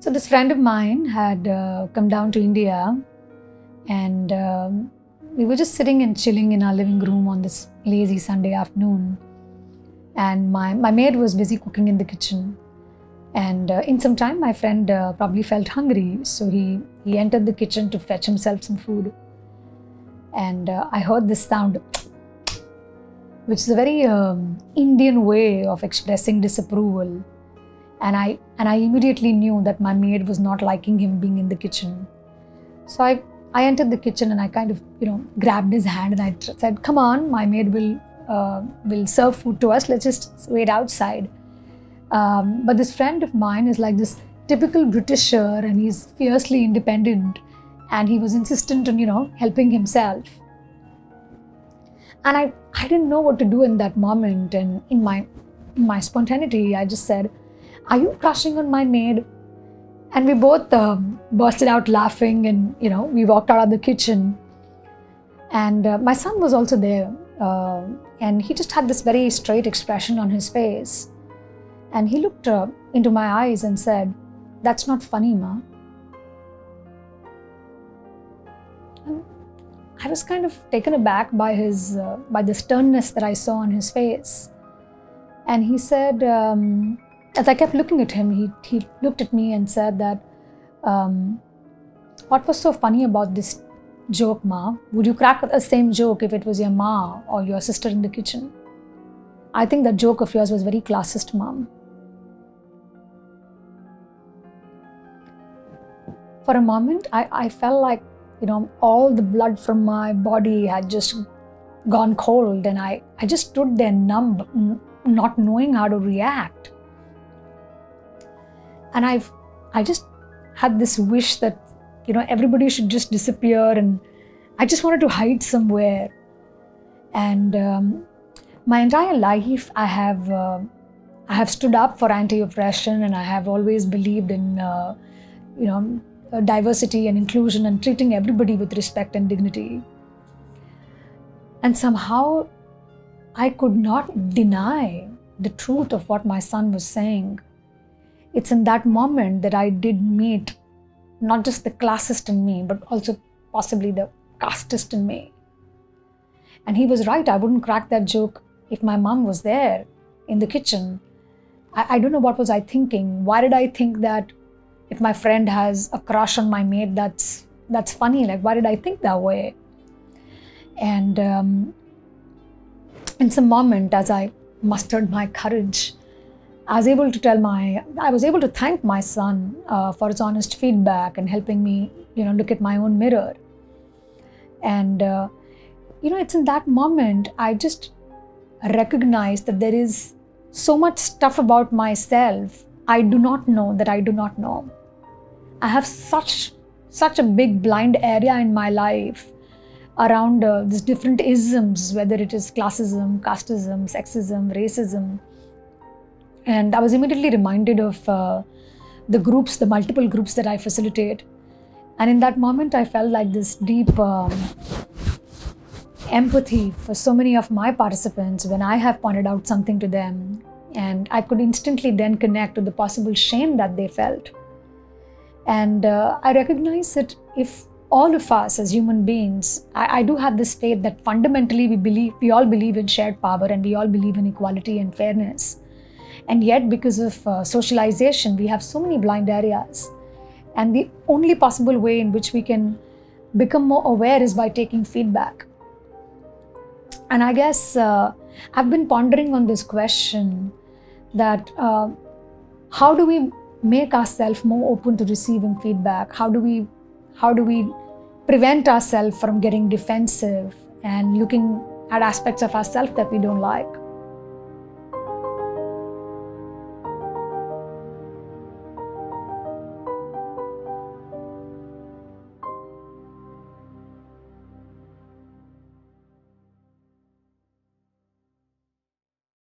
So this friend of mine had come down to India, and we were just sitting and chilling in our living room on this lazy Sunday afternoon. And my maid was busy cooking in the kitchen. And in some time, my friend probably felt hungry. So he entered the kitchen to fetch himself some food. And I heard this sound, which is a very Indian way of expressing disapproval. And I immediately knew that my maid was not liking him being in the kitchen. So I entered the kitchen and I kind of, grabbed his hand and I said, "Come on, my maid will serve food to us. Let's just wait outside." But this friend of mine is like this typical Britisher, and he's fiercely independent, and he was insistent on, helping himself. And I didn't know what to do in that moment, and in my spontaneity, I just said, "Are you crushing on my maid?" And we both bursted out laughing, and we walked out of the kitchen. And my son was also there, and he just had this very straight expression on his face. And he looked into my eyes and said, "That's not funny, Ma." And I was kind of taken aback by by the sternness that I saw on his face. And he said, as I kept looking at him, he looked at me and said that, "What was so funny about this joke, Ma? Would you crack the same joke if it was your ma or your sister in the kitchen? I think that joke of yours was very classist, Mom." For a moment, I felt like, all the blood from my body had just gone cold, and I just stood there numb, not knowing how to react. And I just had this wish that, everybody should just disappear, and I just wanted to hide somewhere. And my entire life, I have stood up for anti-oppression, and I have always believed in, diversity and inclusion and treating everybody with respect and dignity. And somehow, I could not deny the truth of what my son was saying. It's in that moment that I did meet not just the classist in me, but also possibly the casteist in me. And he was right. I wouldn't crack that joke if my mom was there in the kitchen. I don't know what was I thinking. Why did I think that if my friend has a crush on my maid, that's funny? Like, why did I think that way? And in some moment, as I mustered my courage, I was able to thank my son for his honest feedback and helping me, look at my own mirror. And, it's in that moment, I just recognized that there is so much stuff about myself I do not know that I do not know. I have such a big blind area in my life around these different isms, whether it is classism, casteism, sexism, racism. And I was immediately reminded of the multiple groups that I facilitate. And in that moment, I felt like this deep empathy for so many of my participants when I have pointed out something to them. And I could instantly then connect to the possible shame that they felt. And I recognize that if all of us as human beings, I do have this faith that fundamentally we all believe in shared power, and we all believe in equality and fairness. And yet, because of socialization, we have so many blind areas. And the only possible way in which we can become more aware is by taking feedback. And I guess I've been pondering on this question that how do we make ourselves more open to receiving feedback? How do we prevent ourselves from getting defensive and looking at aspects of ourselves that we don't like?